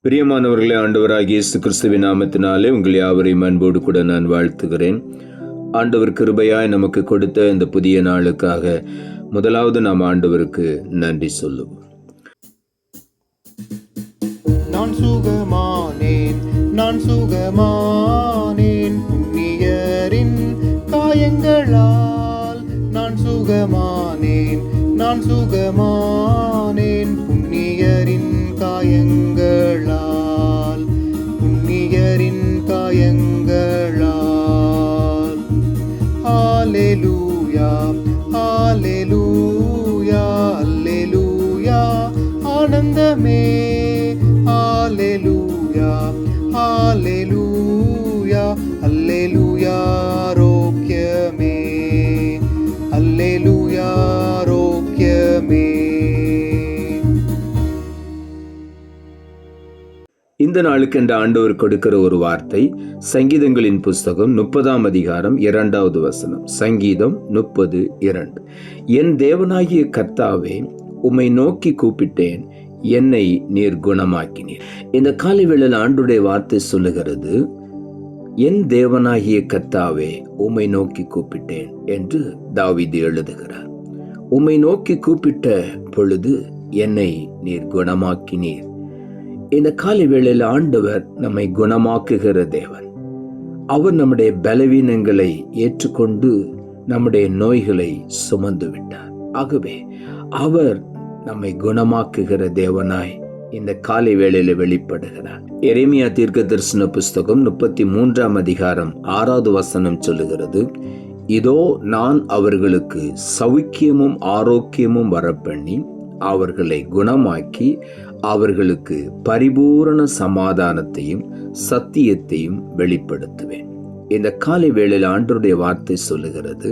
பிரியமானவர்களே, ஆண்டவராகிய இயேசு கிறிஸ்துவின் நாமத்தினாலே உங்கள் யாவரையும் அன்போடு கூட நான் வாழ்த்துகிறேன். ஆண்டவர் கிருபையாய் நமக்கு கொடுத்த இந்த புதிய நாளுக்காக முதலாவது நாம் ஆண்டவருக்கு நன்றி சொல்லுவோம். நான் சுகமானேன், நான் சுகமானேன், புண்ணியரின் காயங்களால். நான் சுகமானேன், நான் சுகமானேன், புண்ணியரின் காயங்களால், புண்ணியரின் காயங்களால். ஹல்லேலூயா, ஹல்லேலூயா, ஹல்லேலூயா, ஆனந்தமே. ஹல்லேலூயா, ஹல்லேலூயா, ஹல்லேலூயா, ஆரோக்கியமே. ஹல்லேலூயா, ஆரோக்கியமே. இந்த நாளுக்கு என்ற ஆண்டவர் கொடுக்கிற ஒரு வார்த்தை சங்கீதங்களின் புஸ்தகம் 30ஆம் அதிகாரம் 2வது வசனம். சங்கீதம் 30:2. என் தேவனாகிய கர்த்தாவே, உம்மை நோக்கி கூப்பிட்டேன், என்னை நீர் குணமாக்கினீர். இந்த காலை வேளையில் ஆண்டவருடைய வார்த்தை சொல்லுகிறது, என் தேவனாகிய கர்த்தாவே, உம்மை நோக்கி கூப்பிட்டேன் என்று தாவீது எழுதுகிறார். உம்மை நோக்கி கூப்பிட்ட பொழுது என்னை நீர் குணமாக்கினீர். இந்த காலை வேளையில் ஆண்டவர் நம்மை குணமாக்குகிற தேவன். அவர் நம்முடைய பலவீனங்களை ஏற்றுக்கொண்டு நம்முடைய நோய்களை சுமந்து விட்டார். ஆகவே அவர் நம்மை குணமாக்குகிற தேவனாய் இந்த காலை வேளையில வெளிப்படுகிறார். எரேமியா தீர்க்க தரிசன புஸ்தகம் 33ஆம் அதிகாரம் 6வது வசனம் சொல்லுகிறது, இதோ நான் அவர்களுக்கு சௌக்கியமும் ஆரோக்கியமும் வரப்பண்ணி அவர்களை குணமாக்கி அவர்களுக்கு பரிபூரண சமாதானத்தையும் சத்தியத்தையும் வெளிப்படுத்துவேன். இந்த காலை வேளையில் ஆண்டவருடைய வார்த்தை சொல்லுகிறது,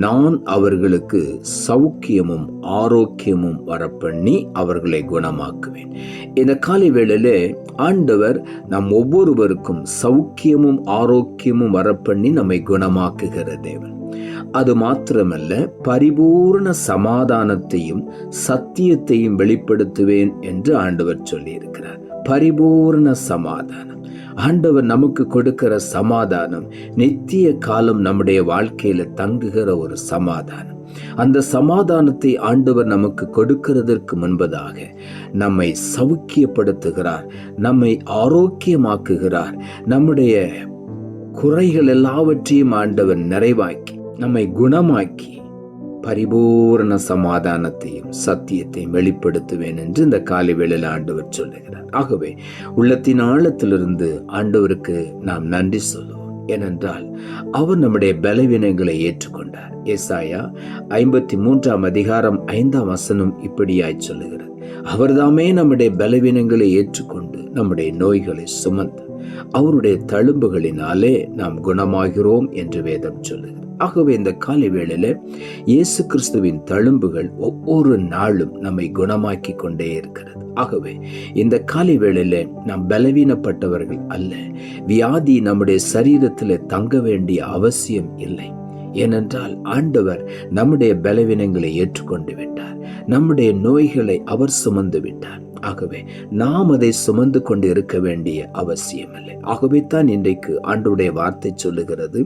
நான் அவர்களுக்கு சௌக்கியமும் ஆரோக்கியமும் வரப்பண்ணி அவர்களை குணமாக்குவேன். இந்த காலை வேளையிலே ஆண்டவர் நம் ஒவ்வொருவருக்கும் சௌக்கியமும் ஆரோக்கியமும் வரப்பண்ணி நம்மை குணமாக்குகிற தேவன். அது மாத்திரமல்ல, பரிபூர்ண சமாதானத்தையும் சத்தியத்தையும் வெளிப்படுத்துவேன் என்று ஆண்டவர் சொல்லியிருக்கிறார். பரிபூர்ண சமாதானம். ஆண்டவர் நமக்கு கொடுக்கிற சமாதானம் நித்திய காலம் நம்முடைய வாழ்க்கையில தங்குகிற ஒரு சமாதானம். அந்த சமாதானத்தை ஆண்டவர் நமக்கு கொடுக்கிறதற்கு முன்பதாக நம்மை சௌக்கியப்படுத்துகிறார், நம்மை ஆரோக்கியமாக்குகிறார். நம்முடைய குறைகள் எல்லாவற்றையும் ஆண்டவர் நிறைவாக்கி நம்மை குணமாக்கி பரிபூரண சமாதானத்தையும் சத்தியத்தையும் வெளிப்படுத்துவேன் என்று இந்த காலை வேளையில் ஆண்டவர் சொல்லுகிறார். ஆகவே உள்ளத்தின் ஆழத்திலிருந்து ஆண்டவருக்கு நாம் நன்றி சொல்லுவோம். ஏனென்றால் அவர் நம்முடைய பலவீனங்களை ஏற்றுக்கொண்டார். ஏசாயா 53ஆம் அதிகாரம் 5ஆம் வசனம் இப்படியாய் சொல்லுகிறது, அவர்தாமே நம்முடைய பலவீனங்களை ஏற்றுக்கொண்டு நம்முடைய நோய்களை சுமந்து அவருடைய தழும்புகளினாலே நாம் குணமாகிறோம் என்று வேதம் சொல்லுகிறது. ஆகவே இந்த காலை வேளையில இயேசு கிறிஸ்துவின் தழும்புகள் ஒவ்வொரு நாளும் நம்மை குணமாக்கி கொண்டே இருக்கிறது. ஆகவே இந்த காலை வேளையில நாம் பலவீனப்பட்டவர்கள் அல்ல. வியாதி நம்முடைய சரீரத்தில் தங்க வேண்டிய அவசியம் இல்லை. ஏனென்றால் ஆண்டவர் நம்முடைய பலவீனங்களை ஏற்றுக்கொண்டு விட்டார். நம்முடைய நோய்களை அவர் சுமந்து விட்டார். ஆகவே நாம் அதை சுமந்து கொண்டு இருக்க வேண்டிய அவசியம் இல்லை. ஆகவே தான் இன்றைக்கு ஆண்டவருடைய வார்த்தை சொல்லுகிறது,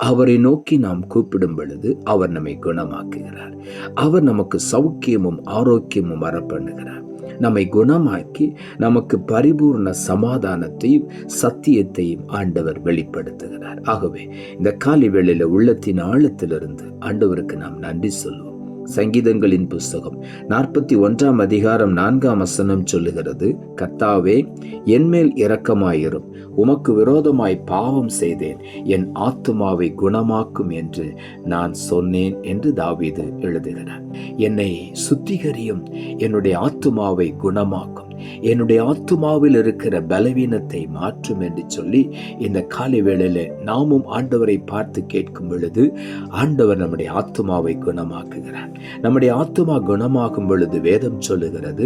அவரை நோக்கி நாம் கூப்பிடும் பொழுது அவர் நம்மை குணமாக்குகிறார். அவர் நமக்கு சௌக்கியமும் ஆரோக்கியமும் வரப்பண்ணுகிறார். நம்மை குணமாக்கி நமக்கு பரிபூர்ண சமாதானத்தையும் சத்தியத்தையும் ஆண்டவர் வெளிப்படுத்துகிறார். ஆகவே இந்த காலை வேளையில உள்ளத்தின் ஆழத்திலிருந்து ஆண்டவருக்கு நாம் நன்றி சொல்லுவோம். சங்கீதங்களின் புஸ்தகம் 41ஆம் அதிகாரம் 4ஆம் வசனம் சொல்லுகிறது, கர்த்தாவே, என்மேல் இரக்கமாயிரும், உமக்கு விரோதமாய் பாவம் செய்தேன், என் ஆத்துமாவை குணமாக்கும் என்று நான் சொன்னேன் என்று தாவீது எழுதுகிறார். என்னை சுத்திகரியும், என்னுடைய ஆத்துமாவை குணமாக்கும், என்னுடைய ஆத்துமாவில் இருக்கிற பலவீனத்தை மாற்றும் என்று சொல்லி இந்த காலை வேளையில நாமும் ஆண்டவரை பார்த்து கேட்கும் பொழுது ஆண்டவர் நம்முடைய ஆத்துமாவை குணமாக்குகிறார். நம்முடைய ஆத்துமா குணமாகும் பொழுது வேதம் சொல்லுகிறது,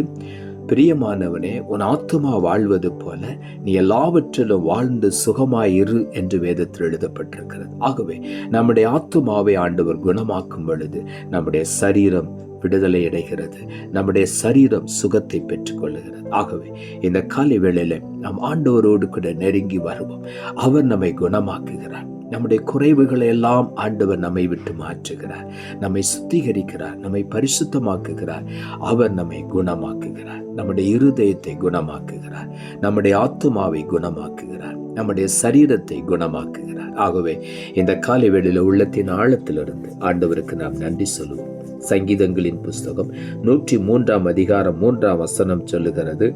பிரியமானவனே, உன் ஆத்துமா வாழ்வது போல நீ எல்லாவற்றிலும் வாழ்ந்து சுகமாயிரு என்று வேதத்தில் எழுதப்பட்டிருக்கிறது. ஆகவே நம்முடைய ஆத்துமாவை ஆண்டவர் குணமாக்கும் பொழுது நம்முடைய சரீரம் விடுதலை அடைகிறது, நம்முடைய சரீரம் சுகத்தை பெற்றுக்கொள்ளுகிறது. ஆகவே இந்த காலை வேளையில நாம் ஆண்டவரோடு கூட நெருங்கி வருவோம். அவர் நம்மை குணமாக்குகிறார். நம்முடைய குறைவுகளை எல்லாம் ஆண்டவர் நம்மை விட்டு மாற்றுகிறார், நம்மை சுத்திகரிக்கிறார், நம்மை பரிசுத்தமாக்குகிறார். அவர் நம்மை குணமாக்குகிறார், நம்முடைய இருதயத்தை குணமாக்குகிறார், நம்முடைய ஆத்துமாவை குணமாக்குகிறார், நம்முடைய சரீரத்தை குணமாக்குகிறார். ஆகவே இந்த காலை வேளையில உள்ளத்தின் ஆழத்திலிருந்து ஆண்டவருக்கு நாம் நன்றி சொல்லுவோம். சங்கீதங்களின் புஸ்தகம் 103 அதிகாரம் 3 சொல்லுகிறது,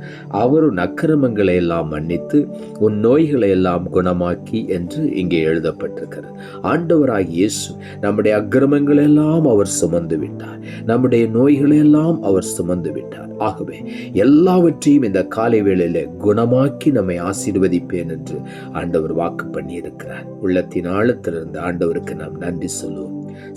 அவர் உன் அக்கிரமங்களை எல்லாம் மன்னித்து உன் நோய்களை எல்லாம் குணமாக்கி என்று இங்கே எழுதப்பட்டிருக்கிறது. ஆண்டவராகிய இயேசு நம்முடைய அக்கிரமங்களை எல்லாம் அவர் சுமந்து விட்டார், நம்முடைய நோய்களை எல்லாம் அவர் சுமந்து விட்டார். ஆகவே எல்லாவற்றையும் இந்த காலை வேளையில குணமாக்கி நம்மை ஆசீர்வதிப்பேன் என்று ஆண்டவர் வாக்கு பண்ணி இருக்கிறார். உள்ளத்தின் ஆழத்திலிருந்து ஆண்டவருக்கு நாம் நன்றி சொல்லுவோம்.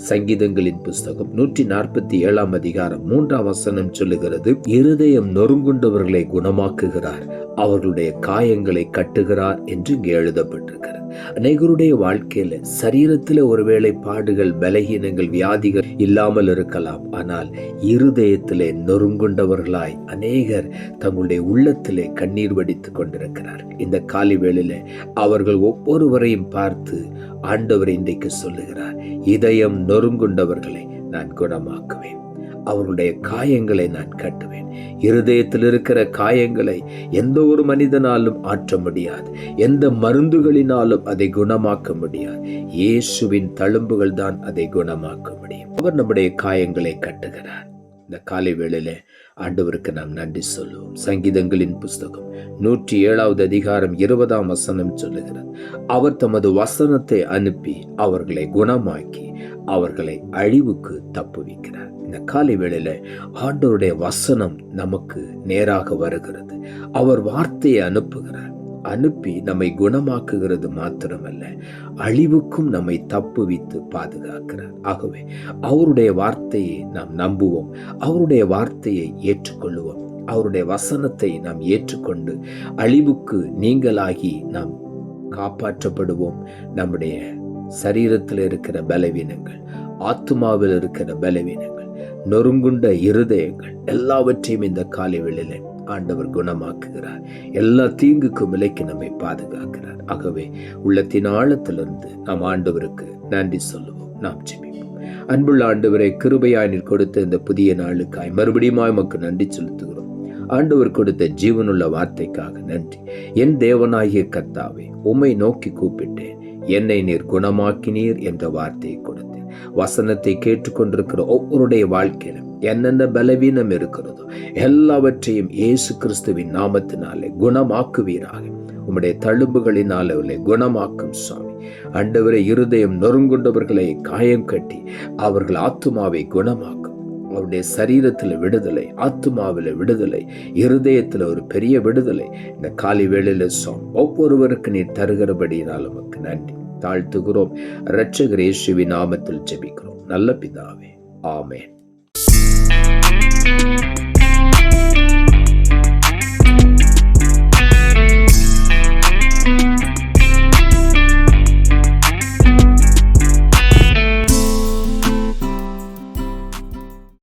சங்கீதங்களின் புஸ்தகம் 147 அதிகாரம் 3 சொல்லுகிறது, இருதயம் நொறுங்குண்டவர்களை குணமாக்குகிறார், அவர்களுடைய காயங்களை கட்டுகிறார் என்று இங்கே எழுதப்பட்டிருக்கிறது. அநேகருடைய வாழ்க்கையில சரீரத்தில் ஒருவேளை பாடுகள், பலகீனங்கள், வியாதிகள் இல்லாமல் இருக்கலாம். ஆனால் இருதயத்திலே நொறுங்குண்டவர்களாய் அநேகர் தங்களுடைய உள்ளத்திலே கண்ணீர் வடித்துக் கொண்டிருக்கிறார். இந்த காலை வேளையில அவர்கள் ஒவ்வொருவரையும் பார்த்து ஆண்டவர் இன்றைக்கு சொல்லுகிறார், இதயம் நொறுங்குண்டவர்களை நான் குணமாக்குவேன், அவர்களுடைய காயங்களை நான் கட்டுவேன். இருதயத்தில் இருக்கிற காயங்களை எந்த ஒரு மனிதனாலும் ஆற்ற முடியாது, எந்த மருந்துகளினாலும் அதை குணமாக்க முடியாது. இயேசுவின் தழும்புகள் தான் அதை குணமாக்க முடியும். அவர் நம்முடைய காயங்களை கட்டுகிறார். இந்த காலை வேளையில ஆண்டவருக்கு நாம் நன்றி சொல்லுவோம். சங்கீதங்களின் புஸ்தகம் 107 அதிகாரம் 20 சொல்லுகிறது, அவர் தமது வசனத்தை அனுப்பி அவர்களை குணமாக்கி அவர்களை அழிவுக்கு தப்புவிக்கிறார். இந்த காலை வேளையில ஆண்டவருடைய வசனம் நமக்கு நேராக வருகிறது. அவர் வார்த்தையை அனுப்புகிறார், அனுப்பி நம்மை குணமாக்குகிறது மாத்திரமல்ல, அழிவுக்கும் நம்மை தப்புவித்து பாதுகாக்கிறார். ஆகவே அவருடைய வார்த்தையை நாம் நம்புவோம், அவருடைய வார்த்தையை ஏற்றுக்கொள்ளுவோம், அவருடைய வசனத்தை நாம் ஏற்றுக்கொண்டு அழிவுக்கு நீங்களாகி நாம் காப்பாற்றப்படுவோம். நம்முடைய சரீரத்தில் இருக்கிற பலவீனங்கள், ஆத்துமாவில் இருக்கிற பலவீனங்கள், நொறுங்குண்ட இருதயங்கள் எல்லாவற்றையும் இந்த காலை வேளையில ஆண்டவர் குணமாக்குகிறார். எல்லா தீங்குக்கும் விலக்கி நம்மை பாதுகாக்கிறார். ஆகவே உள்ளத்தின் ஆழத்திலிருந்து நாம் ஆண்டவருக்கு நன்றி சொல்லுவோம். நாம் ஜெபிப்போம். அன்புள்ள ஆண்டவரை, கிருபையாய் நீர் கொடுத்த இந்த புதிய நாளுக்காய் மறுபடியும் உமக்கு நன்றி செலுத்துகிறோம். ஆண்டவர் கொடுத்த ஜீவனுள்ள வார்த்தைக்காக நன்றி. என் தேவனாகிய கர்த்தாவே, உம்மை நோக்கி கூப்பிட்டேன், என்னை நீர் குணமாக்கினீர் என்ற வார்த்தையை கொடுத்தேன். வசனத்தை கேட்டுக்கொண்டிருக்கிற ஒவ்வொருடைய வாழ்க்கையிலும் என்னென்ன பலவீனம் இருக்கிறதோ எல்லாவற்றையும் இயேசு கிறிஸ்துவின் நாமத்தினாலே குணமாக்குவீராக. உம்முடைய தழும்புகளினாலே அவர்களை குணமாக்கும் சுவாமி. ஆண்டவரே, இருதயம் நொறுங்குண்டவர்களை காயம் கட்டி அவர்கள் ஆத்துமாவை குணமாக்கும். அவருடைய சரீரத்தில் விடுதலை, ஆத்துமாவில் விடுதலை, இருதயத்தில் ஒரு பெரிய விடுதலை இந்த காலை வேளையில சுவாமி ஒவ்வொருவருக்கு நீர் தருகிறபடியினால் நமக்கு நன்றி தாழ்த்துகிறோம். இரட்சகர் இயேசுவின் நாமத்தில் ஜெபிக்கிறோம் நல்ல பிதாவே, ஆமென்.